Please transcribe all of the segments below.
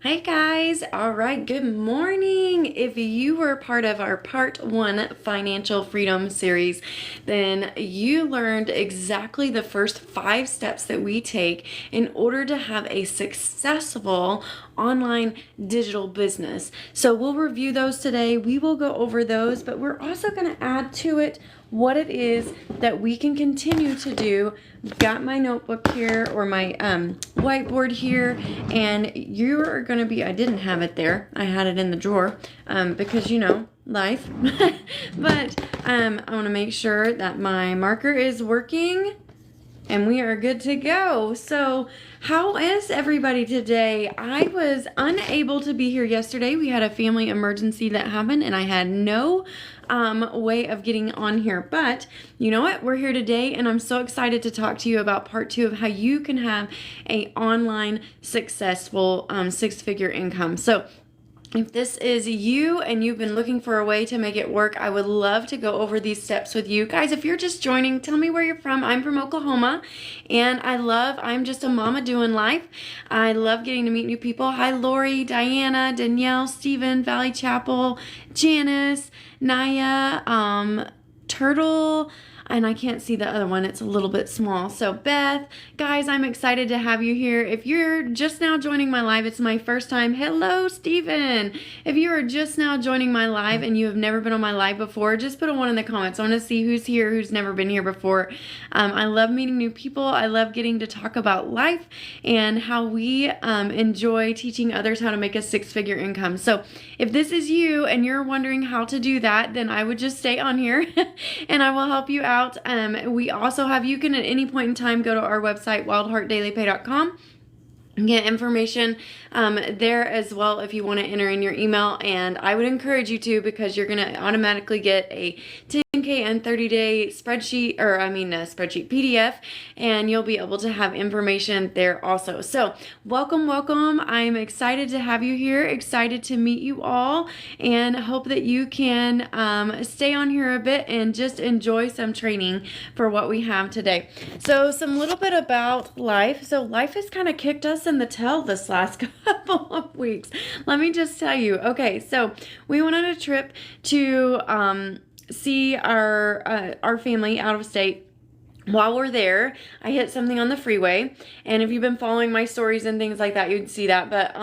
Hey guys, all right, good morning. If you were part of our part 1 financial freedom series, then you learned exactly the first 5 steps that we take in order to have a successful online digital business. So we'll review those today. We will go over those, but we're also going to add to it what it is that we can continue to do. Got my notebook here, or my whiteboard here, and you are going to be, I didn't have it there, I had it in the drawer because life. But I want to make sure that my marker is working and we are good to go. So how is everybody today? I was unable to be here yesterday. We had a family emergency that happened and I had no way of getting on here. But you know what? We're here today and I'm so excited to talk to you about part 2 of how you can have a online successful 6-figure income. So if this is you and you've been looking for a way to make it work, I would love to go over these steps with you. Guys, if you're just joining, tell me where you're from. I'm from Oklahoma, and I'm just a mama doing life. I love getting to meet new people. Hi, Lori, Diana, Danielle, Steven, Valley Chapel, Janice, Naya, Turtle, and I can't see the other one. It's a little bit small. So Beth, guys, I'm excited to have you here. If you're just now joining my live, it's my first time. Hello, Steven. If you are just now joining my live and you have never been on my live before, just put a 1 in the comments. I want to see who's here, who's never been here before. I love meeting new people. I love getting to talk about life and how we enjoy teaching others how to make a 6-figure income. So if this is you and you're wondering how to do that, then I would just stay on here and I will help you out. We also have, you can at any point in time go to our website, wildheartdailypay.com, and get information there as well if you want to enter in your email. And I would encourage you to, because you're going to automatically get a 10K and 30-day spreadsheet, spreadsheet PDF, and you'll be able to have information there also. So welcome. I'm excited to have you here, excited to meet you all, and hope that you can stay on here a bit and just enjoy some training for what we have today. So some little bit about life. So life has kind of kicked us in the tail this last couple of weeks. Let me just tell you. Okay, so we went on a trip to see our family out of state. While we're there, I hit something on the freeway, and if you've been following my stories and things like that, you'd see that. But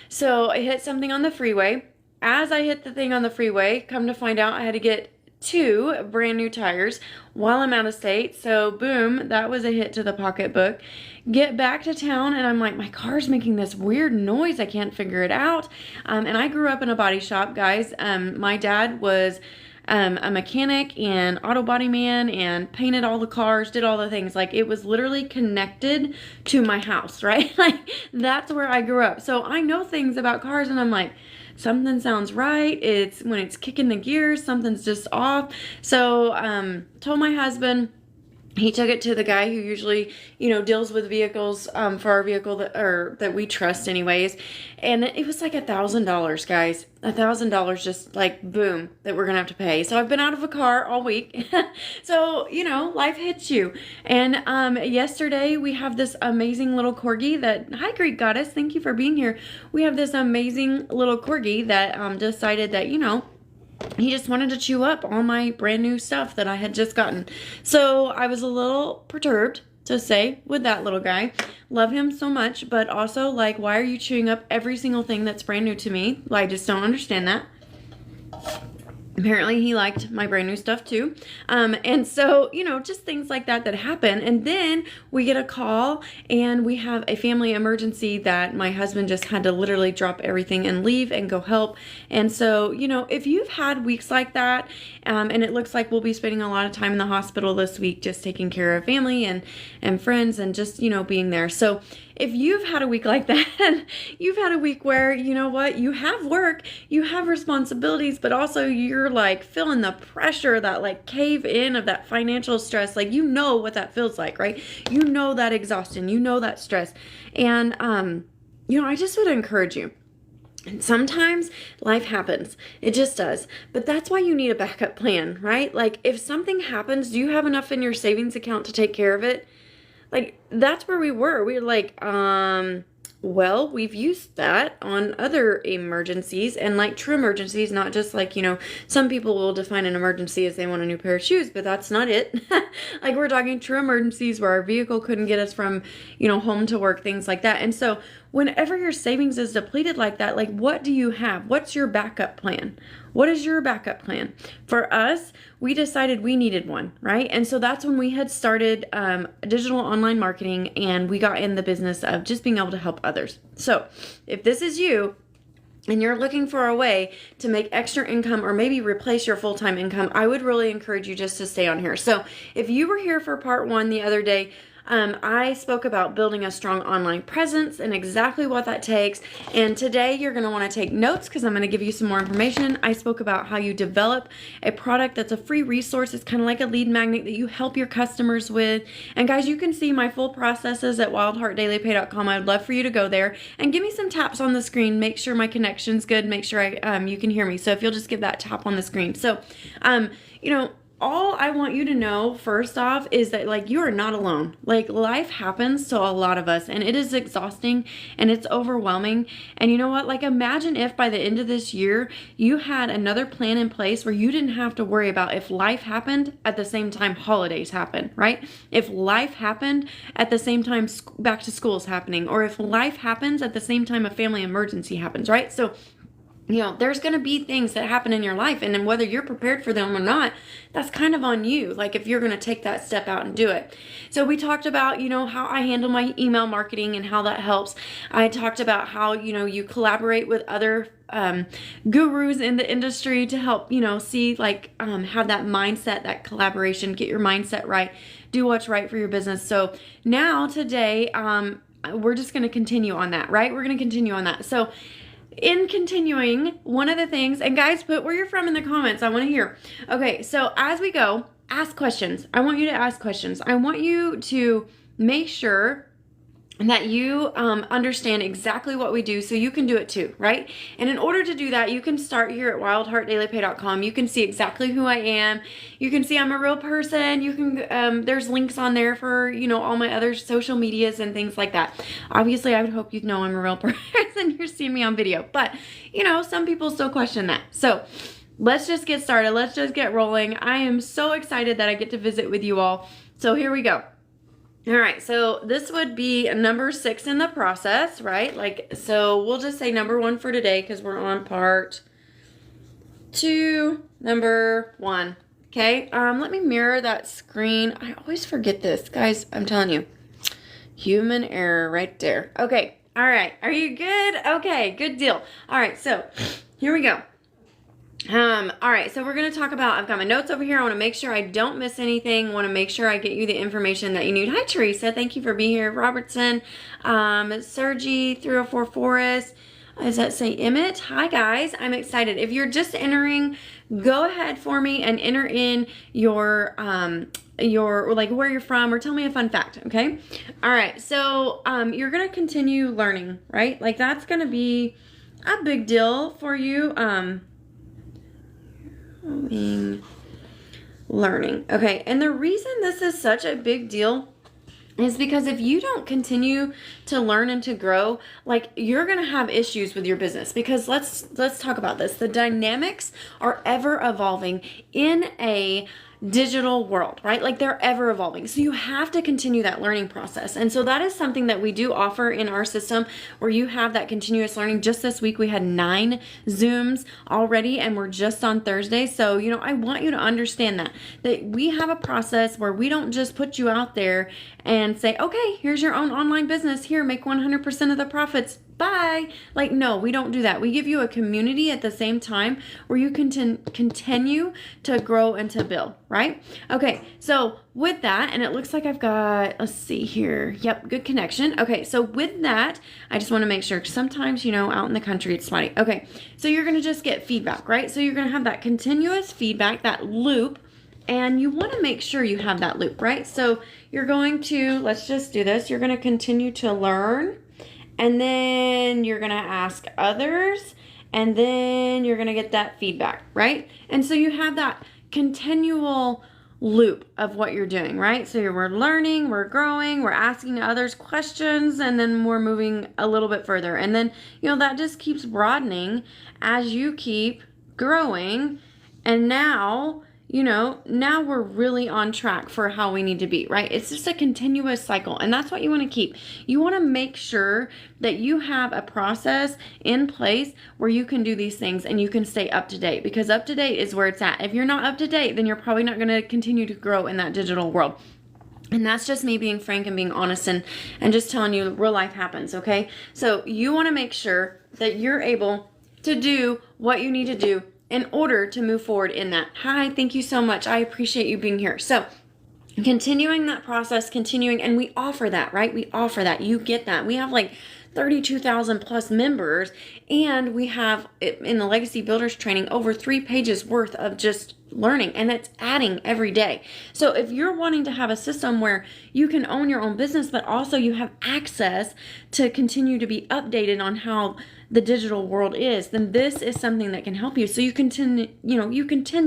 so I hit something on the freeway. As I hit the thing on the freeway, come to find out I had to get 2 brand new tires while I'm out of state. So boom, that was a hit to the pocketbook. Get back to town and I'm like, my car's making this weird noise. I can't figure it out. And I grew up in a body shop, guys. My dad was a mechanic and auto body man and painted all the cars, did all the things. Like, it was literally connected to my house, right? Like, that's where I grew up. So I know things about cars and I'm like, something sounds right. It's when it's kicking the gears, something's just off. So told my husband. He took it to the guy who usually, deals with vehicles for our vehicle that we trust anyways. And it was like $1,000, guys. $1,000 just like boom that we're going to have to pay. So I've been out of a car all week. So, life hits you. And yesterday we have this amazing little corgi that, hi Greek Goddess, thank you for being here. We have this amazing little corgi that decided that, he just wanted to chew up all my brand new stuff that I had just gotten. So I was a little perturbed, to say, with that little guy. Love him so much, but also like, why are you chewing up every single thing that's brand new to me? I just don't understand that. Apparently he liked my brand new stuff too. And so, just things like that happen. And then we get a call and we have a family emergency that my husband just had to literally drop everything and leave and go help. And so, if you've had weeks like that, and it looks like we'll be spending a lot of time in the hospital this week, just taking care of family and friends and just, being there. So if you've had a week like that, you've had a week where, you have work, you have responsibilities, but also you're like feeling the pressure, that like cave in of that financial stress. Like, what that feels like, right? That exhaustion, that stress. And, I just would encourage you. And sometimes life happens. It just does. But that's why you need a backup plan, right? Like, if something happens, do you have enough in your savings account to take care of it? Like, that's where we were. We were like, Well, we've used that on other emergencies, and like true emergencies, not just like, some people will define an emergency as they want a new pair of shoes, but that's not it. Like we're talking true emergencies where our vehicle couldn't get us from, home to work, things like that. And so whenever your savings is depleted like that, like what do you have? What's your backup plan? What is your backup plan? For us, we decided we needed one, right? And so that's when we had started digital online marketing, and we got in the business of just being able to help others. So if this is you, and you're looking for a way to make extra income or maybe replace your full-time income, I would really encourage you just to stay on here. So if you were here for part 1 the other day, I spoke about building a strong online presence and exactly what that takes. And today you're going to want to take notes because I'm going to give you some more information. I spoke about how you develop a product that's a free resource. It's kind of like a lead magnet that you help your customers with. And guys, you can see my full processes at wildheartdailypay.com. I'd love for you to go there and give me some taps on the screen. Make sure my connection's good. Make sure you can hear me. So if you'll just give that tap on the screen. So, all I want you to know first off is that like you are not alone. Like life happens to a lot of us, and it is exhausting and it's overwhelming. And you know what? Like imagine if by the end of this year you had another plan in place where you didn't have to worry about if life happened at the same time holidays happen, right? If life happened at the same time back to school is happening, or if life happens at the same time a family emergency happens, right? So there's going to be things that happen in your life, and then whether you're prepared for them or not, that's kind of on you. Like if you're going to take that step out and do it. So we talked about, how I handle my email marketing and how that helps. I talked about how, you collaborate with other gurus in the industry to help, see like have that mindset, that collaboration, get your mindset right, do what's right for your business. So now today, we're just going to continue on that, right? We're going to continue on that. So in continuing, one of the things, and guys, put where you're from in the comments. I want to hear. Okay, so as we go, ask questions. I want you to ask questions. I want you to make sure that you understand exactly what we do so you can do it too, right? And in order to do that, you can start here at wildheartdailypay.com. You can see exactly who I am. You can see I'm a real person. You can, there's links on there for, all my other social medias and things like that. Obviously, I would hope you know I'm a real person. You're seeing me on video, but some people still question that. So let's just get started. Let's just get rolling. I am so excited that I get to visit with you all. So here we go. All right, so this would be number 6 in the process, right? So we'll just say number 1 for today because we're on part 2, number 1. Okay, let me mirror that screen. I always forget this, guys. I'm telling you, human error right there. Okay, all right, are you good? Okay, good deal. All right, so here we go. All right, so we're going to talk about, I've got my notes over here. I want to make sure I don't miss anything. I want to make sure I get you the information that you need. Hi, Teresa. Thank you for being here. Robertson, Sergi, 304 Forest. Does that say Emmett? Hi, guys. I'm excited. If you're just entering, go ahead for me and enter in your like where you're from, or tell me a fun fact. Okay. All right. So, you're going to continue learning, right? Like that's going to be a big deal for you. Learning. Okay, and the reason this is such a big deal is because if you don't continue to learn and to grow, like you're going to have issues with your business, because let's talk about this. The dynamics are ever evolving in a digital world, right? Like they're ever evolving. So you have to continue that learning process. And so that is something that we do offer in our system, where you have that continuous learning. Just this week, we had 9 Zooms already, and we're just on Thursday. So, I want you to understand that we have a process where we don't just put you out there and say, okay, here's your own online business. Here, make 100% of the profits. Bye. Like, no, we don't do that. We give you a community at the same time where you can continue to grow and to build, right? Okay, so with that, and it looks like I've got, let's see here. Yep, good connection. Okay, so with that, I just want to make sure, sometimes, out in the country, it's spotty. Okay, so you're going to just get feedback, right? So you're going to have that continuous feedback, that loop, and you want to make sure you have that loop, right? So you're going to, let's just do this. You're going to continue to learn. And then you're going to ask others, and then you're going to get that feedback, right? And so you have that continual loop of what you're doing, right? So we're learning, we're growing, we're asking others questions, and then we're moving a little bit further. And then, that just keeps broadening as you keep growing. And now, now we're really on track for how we need to be, right? It's just a continuous cycle. And that's what you want to keep. You want to make sure that you have a process in place where you can do these things and you can stay up to date, because up to date is where it's at. If you're not up to date, then you're probably not going to continue to grow in that digital world. And that's just me being frank and being honest and just telling you real life happens, okay? So you want to make sure that you're able to do what you need to do in order to move forward in that. Hi, thank you so much. I appreciate you being here. So continuing that process, and we offer that, right? We offer that. You get that. We have like 32,000 plus members, and we have in the Legacy Builders training over 3 pages worth of just learning, and it's adding every day. So if you're wanting to have a system where you can own your own business, but also you have access to continue to be updated on how the digital world is, then this is something that can help you. So you continue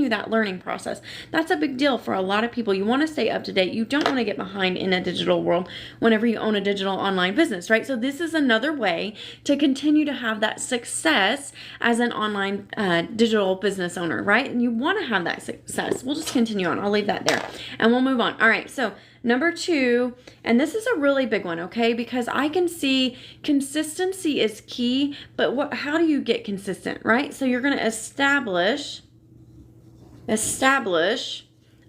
that learning process. That's a big deal for a lot of people. You want to stay up to date. You don't want to get behind in a digital world whenever you own a digital online business, right? So this is another way to continue to have that success as an online digital business owner, right? And you want to have that success. We'll just continue on. I'll leave that there and we'll move on. All right. So number 2, and this is a really big one, okay? Because I can see consistency is key, but how do you get consistent, right? So you're going to establish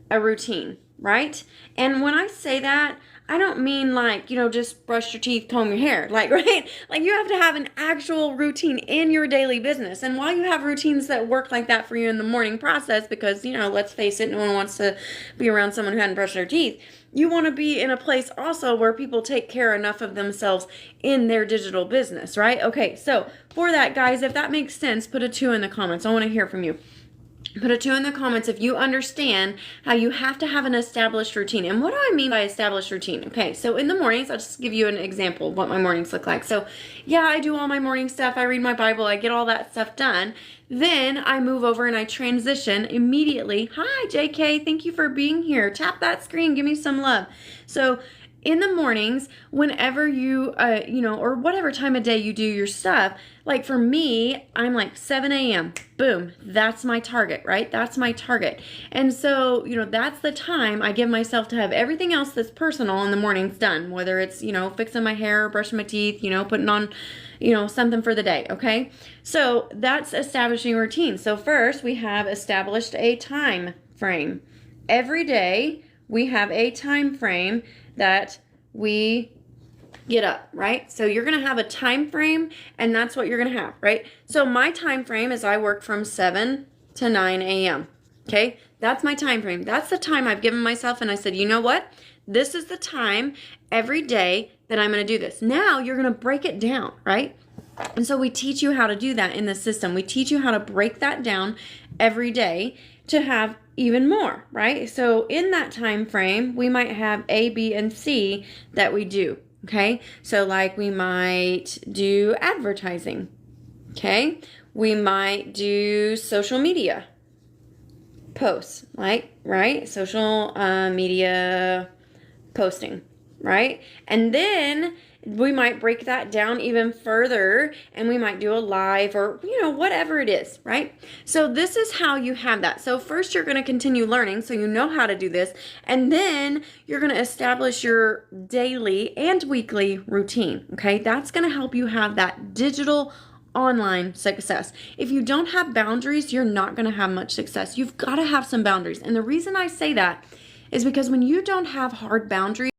a routine, right? And when I say that, I don't mean like, just brush your teeth, comb your hair, like, right? Like you have to have an actual routine in your daily business. And while you have routines that work like that for you in the morning process, because, let's face it, no one wants to be around someone who hadn't brushed their teeth. You want to be in a place also where people take care enough of themselves in their digital business, right? Okay, so for that, guys, if that makes sense, put a 2 in the comments. I want to hear from you. Put a 2 in the comments if you understand how you have to have an established routine. And what do I mean by established routine? Okay, so in the mornings, I'll just give you an example of what my mornings look like. So yeah, I do all my morning stuff. I read my Bible. I get all that stuff done. Then I move over and I transition immediately. Hi, JK. Thank you for being here. Tap that screen. Give me some love. So in the mornings, whenever you, or whatever time of day you do your stuff, like for me, I'm like 7 a.m. Boom. That's my target, right? That's my target. And so, that's the time I give myself to have everything else that's personal in the mornings done, whether it's, fixing my hair, brushing my teeth, putting on, something for the day. Okay. So that's establishing routine. So first we have established a time frame. Every day we have a time frame that we get up, right? So you're going to have a time frame, and that's what you're going to have, right? So my time frame is I work from 7 to 9 a.m. Okay? That's my time frame. That's the time I've given myself, and I said, you know what? This is the time every day that I'm going to do this. Now you're going to break it down, right? And so we teach you how to do that in the system. We teach you how to break that down every day to have even more, right? So in that time frame, we might have A, B, and C that we do, okay? So like we might do advertising, okay? We might do social media posts, like, right? Social media posting, right? And then we might break that down even further, and we might do a live or, whatever it is, right? So this is how you have that. So first you're going to continue learning so you know how to do this, and then you're going to establish your daily and weekly routine, okay? That's going to help you have that digital online success. If you don't have boundaries, you're not going to have much success. You've got to have some boundaries. And the reason I say that is because when you don't have hard boundaries,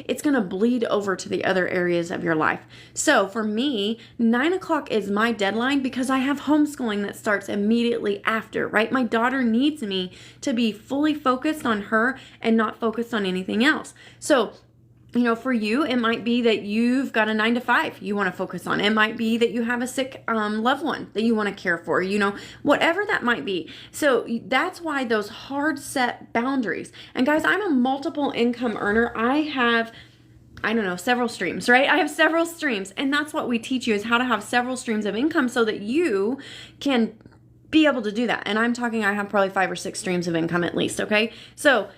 it's going to bleed over to the other areas of your life. So for me, 9 o'clock is my deadline because I have homeschooling that starts immediately after, right? My daughter needs me to be fully focused on her and not focused on anything else. So for you, it might be that you've got a 9 to 5 you want to focus on. It might be that you have a sick loved one that you want to care for, whatever that might be. So that's why those hard set boundaries. And guys, I'm a multiple income earner. I have, several streams, right? I have several streams. And that's what we teach you is how to have several streams of income so that you can be able to do that. And I'm talking, I have probably 5 or 6 streams of income at least. Okay. So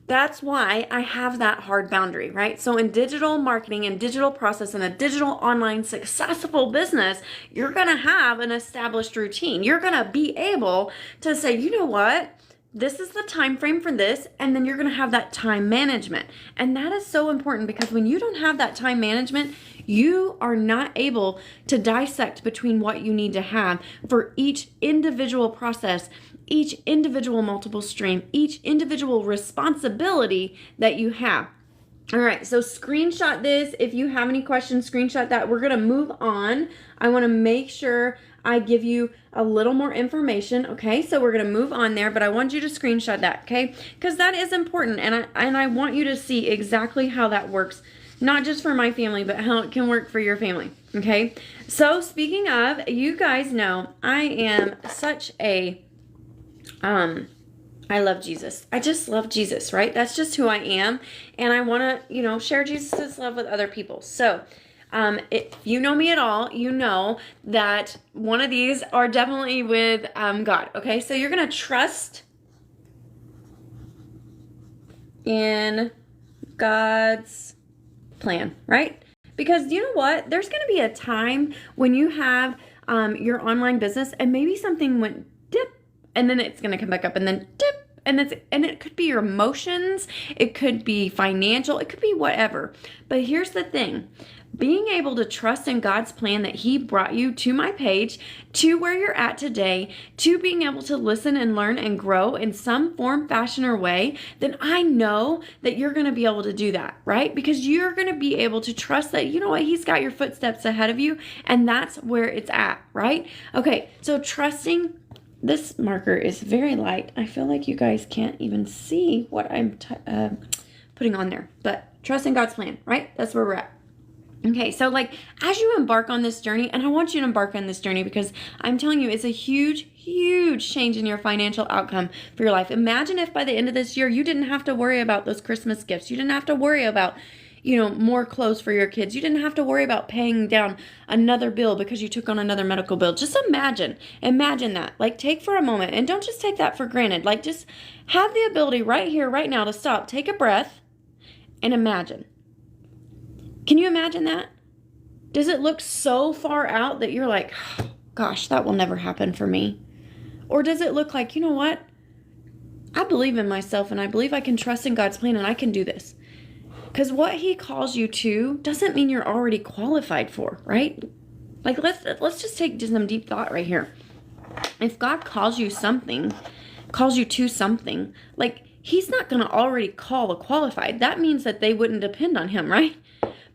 That's why I have that hard boundary, right? So in digital marketing and digital process and a digital online successful business, you're going to have an established routine. You're going to be able to say, you know what? This is the time frame for this, and then you're going to have that time management. And that is so important, because when you don't have that time management, you are not able to dissect between what you need to have for each individual process, each individual multiple stream, each individual responsibility that you have. All right, so screenshot this. If you have any questions, screenshot that. We're going to move on. I want to make sure I give you a little more information, okay? So we're going to move on there, but I want you to screenshot that, okay? Because that is important, and I want you to see exactly how that works, not just for my family, but how it can work for your family, okay? So speaking of, you guys know I am such a, I love Jesus. I just love Jesus, right? That's just who I am, and I want to, share Jesus' love with other people. So if you know me at all, you know that one of these are definitely with God, okay? So you're going to trust in God's plan, right? Because you know what? There's going to be a time when you have your online business and maybe something went dip, and then it's going to come back up, and then dip, and it could be your emotions, it could be financial, it could be whatever. But here's the thing. Being able to trust in God's plan that He brought you to my page, to where you're at today, to being able to listen and learn and grow in some form, fashion, or way, then I know that you're going to be able to do that, right? Because you're going to be able to trust that, you know what, He's got your footsteps ahead of you, and that's where it's at, right? Okay, so trusting. This marker is very light. I feel like you guys can't even see what I'm putting on there, but trusting God's plan, right? That's where we're at. Okay, so as you embark on this journey, and I want you to embark on this journey because I'm telling you, it's a huge, huge change in your financial outcome for your life. Imagine if by the end of this year, you didn't have to worry about those Christmas gifts. You didn't have to worry about, more clothes for your kids. You didn't have to worry about paying down another bill because you took on another medical bill. Just imagine that. Take for a moment, and don't just take that for granted. Just have the ability right here, right now to stop, take a breath, and imagine. Can you imagine that? Does it look so far out that you're like, oh, gosh, that will never happen for me? Or does it look like, you know what? I believe in myself, and I believe I can trust in God's plan, and I can do this. Because what He calls you to doesn't mean you're already qualified for, right? Let's just take some deep thought right here. If God calls you to something, He's not going to already call a qualified. That means that they wouldn't depend on Him, right?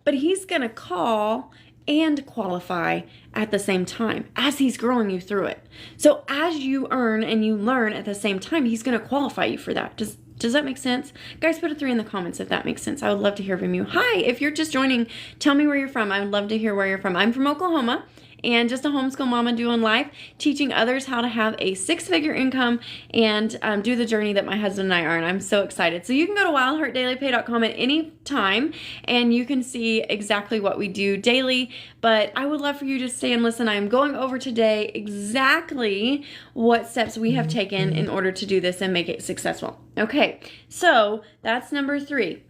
But He's going to call and qualify at the same time as He's growing you through it. So as you earn and you learn at the same time, He's going to qualify you for that. Does that make sense? Guys, put a 3 in the comments if that makes sense. I would love to hear from you. Hi, if you're just joining, tell me where you're from. I would love to hear where you're from. I'm from Oklahoma, and just a homeschool mama doing life, teaching others how to have a 6-figure income and do the journey that my husband and I are, and I'm so excited. So you can go to wildheartdailypay.com at any time, and you can see exactly what we do daily, but I would love for you to stay and listen. I am going over today exactly what steps we have taken in order to do this and make it successful. Okay, so that's number 3.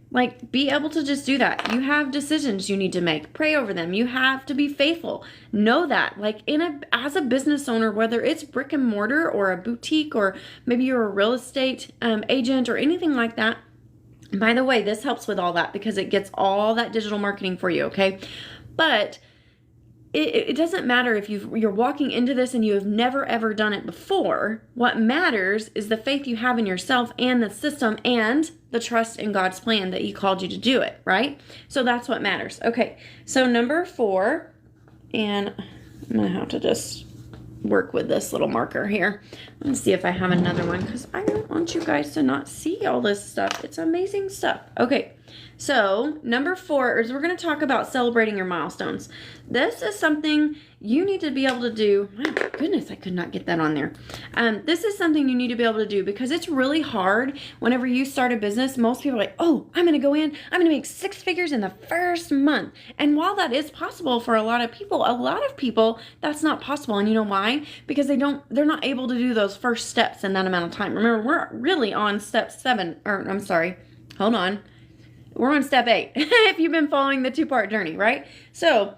Be able to just do that. You have decisions you need to make. Pray over them. You have to be faithful. Know that. As a business owner, whether it's brick and mortar or a boutique, or maybe you're a real estate agent or anything like that. By the way, this helps with all that because it gets all that digital marketing for you, okay? But it doesn't matter if you're walking into this and you have never, ever done it before. What matters is the faith you have in yourself and the system and the trust in God's plan that He called you to do it, right? So that's what matters. Okay, so number 4, and I'm going to have to just work with this little marker here. Let me see if I have another one because I don't want you guys to not see all this stuff. It's amazing stuff. Okay, so number 4 is we're going to talk about celebrating your milestones. This is something you need to be able to do. My goodness, I could not get that on there. This is something you need to be able to do because it's really hard whenever you start a business. Most people are like, oh, I'm going to go in, I'm going to make 6 figures in the first month. And while that is possible for a lot of people, that's not possible. And you know why? Because they're not able to do those first steps in that amount of time. Remember, we're really on step 7, or I'm sorry, hold on. We're on step 8 if you've been following the 2-part journey, right? So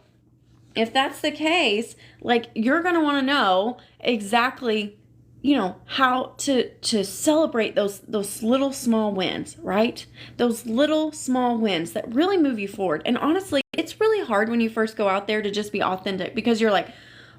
if that's the case, like, you're going to want to know exactly, how to celebrate those little small wins, right? Those little small wins that really move you forward. And honestly, it's really hard when you first go out there to just be authentic, because you're like,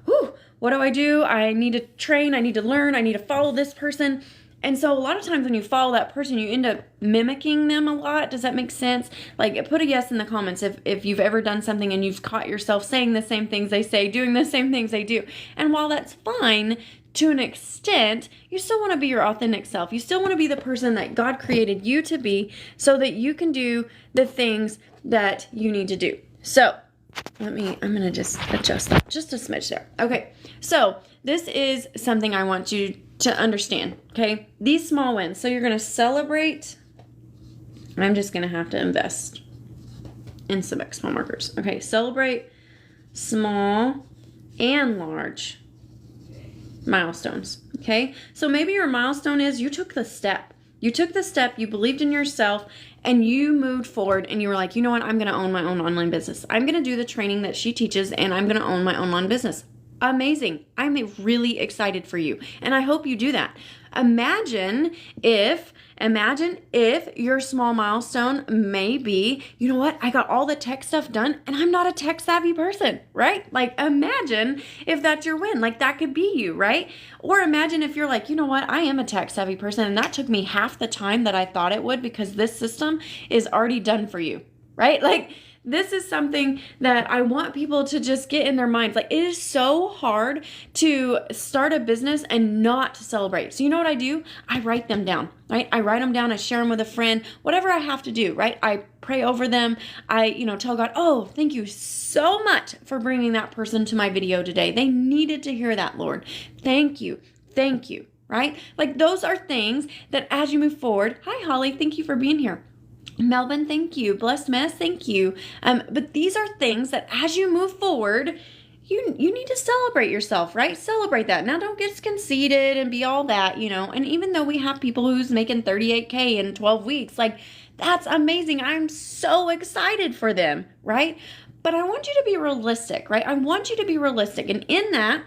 whew, what do? I need to train, I need to learn, I need to follow this person. And so a lot of times when you follow that person, you end up mimicking them a lot. Does that make sense? Like, put a yes in the comments if you've ever done something and you've caught yourself saying the same things they say, doing the same things they do. And while that's fine to an extent, you still want to be your authentic self. You still want to be the person that God created you to be, so that you can do the things that you need to do. So I'm going to just adjust that just a smidge there. Okay, so this is something I want you to understand, okay? These small wins. So you're going to celebrate. I'm just going to have to invest in some expo markers. Okay, celebrate small and large milestones, okay? So maybe your milestone is you took the step. You took the step, you believed in yourself, and you moved forward, and you were like, you know what? I'm going to own my own online business. I'm going to do the training that she teaches, and I'm going to own my online business. Amazing. I'm really excited for you. And I hope you do that. Imagine if your small milestone may be, you know what? I got all the tech stuff done and I'm not a tech savvy person, right? Like, imagine if that's your win. Like, that could be you, right? Or imagine if you're like, you know what? I am a tech savvy person and that took me half the time that I thought it would, because this system is already done for you, right? Like, this is something that I want people to just get in their minds. Like, it is so hard to start a business and not celebrate. So you know what I do? I write them down, right? I write them down. I share them with a friend, whatever I have to do, right? I pray over them. I, tell God, oh, thank you so much for bringing that person to my video today. They needed to hear that, Lord. Thank you. Thank you, right? Like, those are things that as you move forward, hi, Holly, thank you for being here. Melvin, thank you. Blessed Mess, thank you. But these are things that as you move forward, you need to celebrate yourself, right? Celebrate that. Now, don't get conceited and be all that, And even though we have people who's making $38K in 12 weeks, like, that's amazing. I'm so excited for them, right? But I want you to be realistic, right? I want you to be realistic. And in that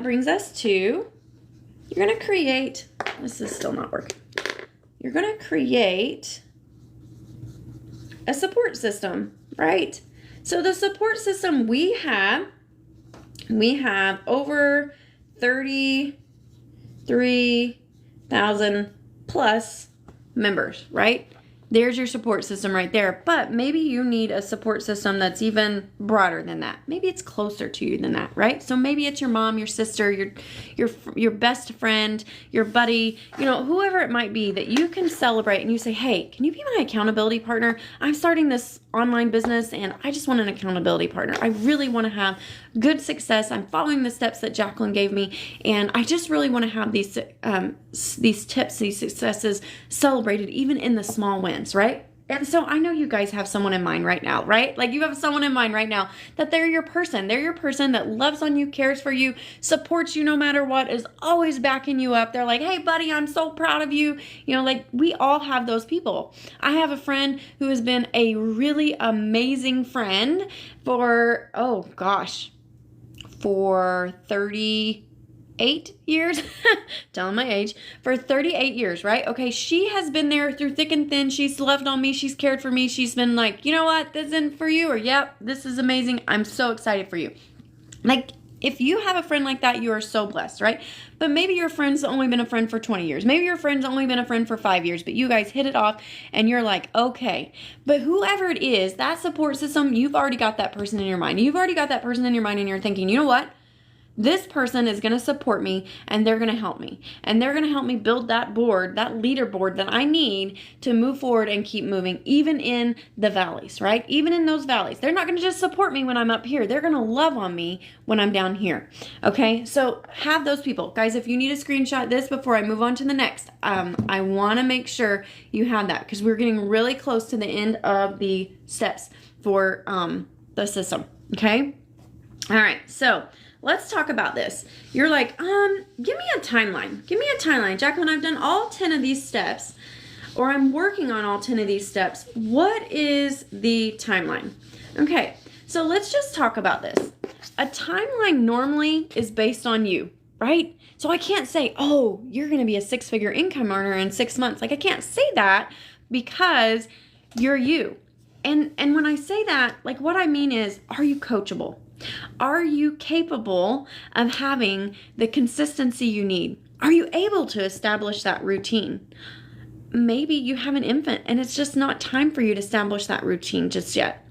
brings us to, you're going to create, this is still not working. You're going to create a support system, right? So the support system we have over 33,000 plus members, right? There's your support system right there. But maybe you need a support system that's even broader than that. Maybe it's closer to you than that, right? So maybe it's your mom, your sister, your best friend, your buddy, whoever it might be that you can celebrate, and you say, hey, can you be my accountability partner? I'm starting this online business and I just want an accountability partner. I really want to have good success. I'm following the steps that Jacqueline gave me, and I just really want to have these tips, these successes celebrated even in the small wins, right? And so I know you guys have someone in mind right now, right? Like, you have someone in mind right now that they're your person. They're your person that loves on you, cares for you, supports you no matter what, is always backing you up. They're like, hey, buddy, I'm so proud of you. Like, we all have those people. I have a friend who has been a really amazing friend for 38 years, telling my age, for 38 years, right? Okay, she has been there through thick and thin. She's loved on me. She's cared for me. She's been like, you know what, this isn't for you, or yep, this is amazing. I'm so excited for you. Like, if you have a friend like that, you are so blessed, right? But maybe your friend's only been a friend for 20 years. Maybe your friend's only been a friend for 5 years, but you guys hit it off and you're like, okay. But whoever it is, that support system, you've already got that person in your mind. You've already got that person in your mind, and you're thinking, you know what? This person is going to support me, and they're going to help me. And they're going to help me build that board, that leaderboard that I need to move forward and keep moving, even in the valleys, right? Even in those valleys. They're not going to just support me when I'm up here. They're going to love on me when I'm down here. Okay? So have those people. Guys, if you need to screenshot this before I move on to the next, I want to make sure you have that, because we're getting really close to the end of the steps for the system. Okay? All right. So let's talk about this. You're like, give me a timeline. Give me a timeline. Jacqueline, I've done all 10 of these steps. or I'm working on all 10 of these steps. What is the timeline? Okay, so let's just talk about this. A timeline normally is based on you, right? So I can't say, oh, you're going to be a 6-figure income earner in 6 months. Like I can't say that because you're you. And when I say that, like what I mean is, are you coachable? Are you capable of having the consistency you need? Are you able to establish that routine? Maybe you have an infant and it's just not time for you to establish that routine just yet,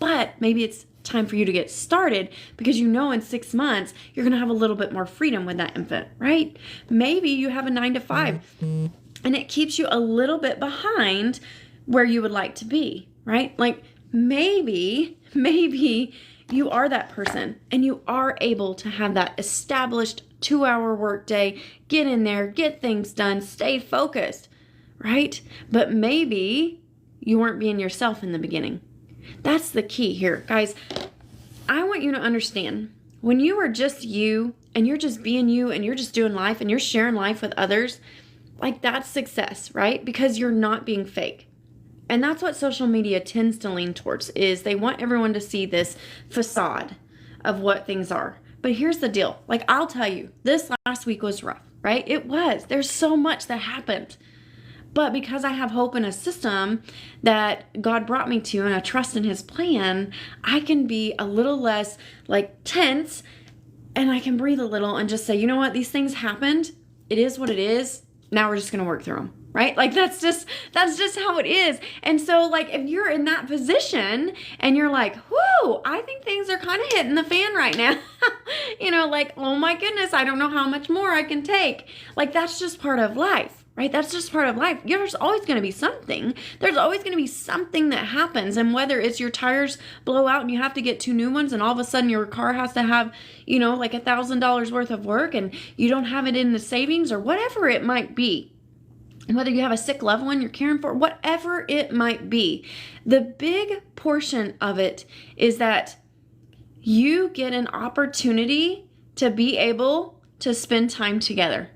but maybe it's time for you to get started because in 6 months, you're going to have a little bit more freedom with that infant, right? Maybe you have a 9-to-5 and it keeps you a little bit behind where you would like to be, right? Like maybe you are that person and you are able to have that established 2-hour workday, get in there, get things done, stay focused, right? But maybe you weren't being yourself in the beginning. That's the key here. Guys, I want you to understand when you are just you and you're just being you and you're just doing life and you're sharing life with others, like that's success, right? Because you're not being fake. And that's what social media tends to lean towards, is they want everyone to see this facade of what things are. But here's the deal. Like I'll tell you, this last week was rough, right? It was. There's so much that happened. But because I have hope in a system that God brought me to and I trust in his plan, I can be a little less like tense and I can breathe a little and just say, you know what? These things happened. It is what it is. Now we're just going to work through them. Right? Like that's just how it is. And so like if you're in that position and you're like, whoo, I think things are kind of hitting the fan right now. Like, oh my goodness, I don't know how much more I can take. Like that's just part of life, right? That's just part of life. There's always going to be something. There's always going to be something that happens. And whether it's your tires blow out and you have to get 2 new ones and all of a sudden your car has to have, like $1,000 worth of work and you don't have it in the savings or whatever it might be. Whether you have a sick loved one you're caring for, whatever it might be, the big portion of it is that you get an opportunity to be able to spend time together.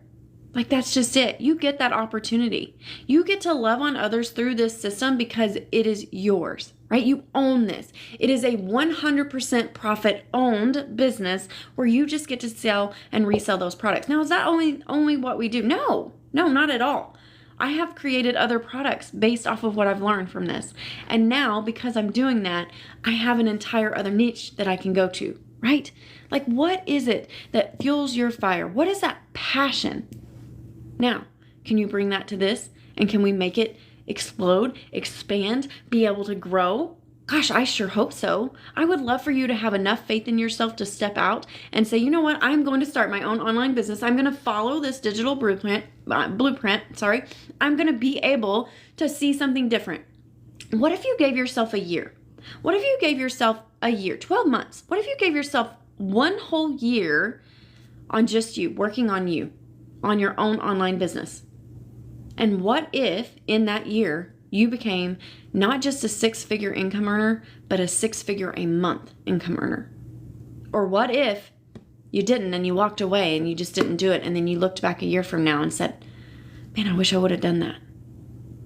Like that's just it. You get that opportunity. You get to love on others through this system because it is yours, right? You own this. It is a 100% profit owned business where you just get to sell and resell those products. Now, is that only what we do? No, not at all. I have created other products based off of what I've learned from this. And now, because I'm doing that, I have an entire other niche that I can go to, right? Like, what is it that fuels your fire? What is that passion? Now, can you bring that to this? And can we make it explode, expand, be able to grow? Gosh, I sure hope so. I would love for you to have enough faith in yourself to step out and say, you know what? I'm going to start my own online business. I'm going to follow this digital blueprint. I'm going to be able to see something different. What if you gave yourself a year? What if you gave yourself a year, 12 months? What if you gave yourself 1 whole year on just you, working on you, on your own online business? And what if in that year you became not just a 6-figure income earner, but a 6-figure a month income earner? Or what if you didn't and you walked away and you just didn't do it and then you looked back a year from now and said, man, I wish I would have done that.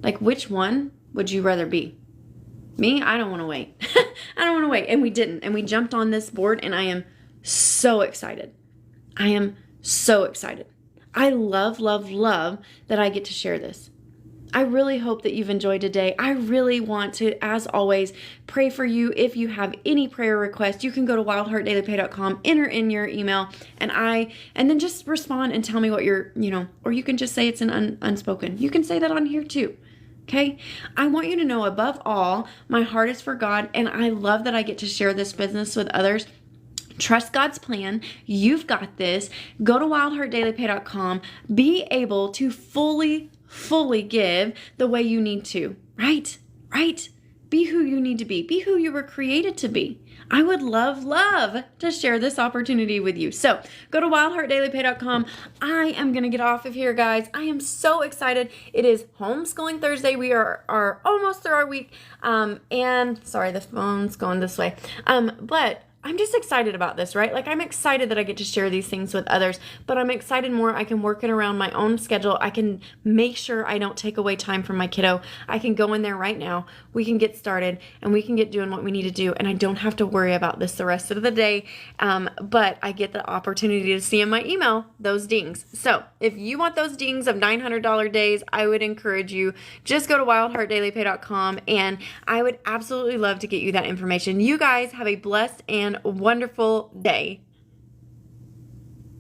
Like, which one would you rather be? Me? I don't want to wait. I don't want to wait. And we didn't. And we jumped on this board and I am so excited. I am so excited. I love that I get to share this. I really hope that you've enjoyed today. I really want to, as always, pray for you. If you have any prayer requests, you can go to wildheartdailypay.com, enter in your email, and then just respond and tell me what you're, or you can just say it's an unspoken. You can say that on here too. Okay? I want you to know, above all, my heart is for God, and I love that I get to share this business with others. Trust God's plan. You've got this. Go to wildheartdailypay.com. Be able to fully give the way you need to, right? Be who you need to be. Be who you were created to be. I would love to share this opportunity with you. So go to wildheartdailypay.com. I am going to get off of here, guys. I am so excited. It is Homeschooling Thursday. We are almost through our week. And sorry, the phone's going this way. But I'm just excited about this, right? Like, I'm excited that I get to share these things with others, but I'm excited more. I can work it around my own schedule. I can make sure I don't take away time from my kiddo. I can go in there right now. We can get started and we can get doing what we need to do. And I don't have to worry about this the rest of the day. But I get the opportunity to see in my email those dings. So if you want those dings of $900 days, I would encourage you, just go to wildheartdailypay.com, and I would absolutely love to get you that information. You guys have a blessed and wonderful day.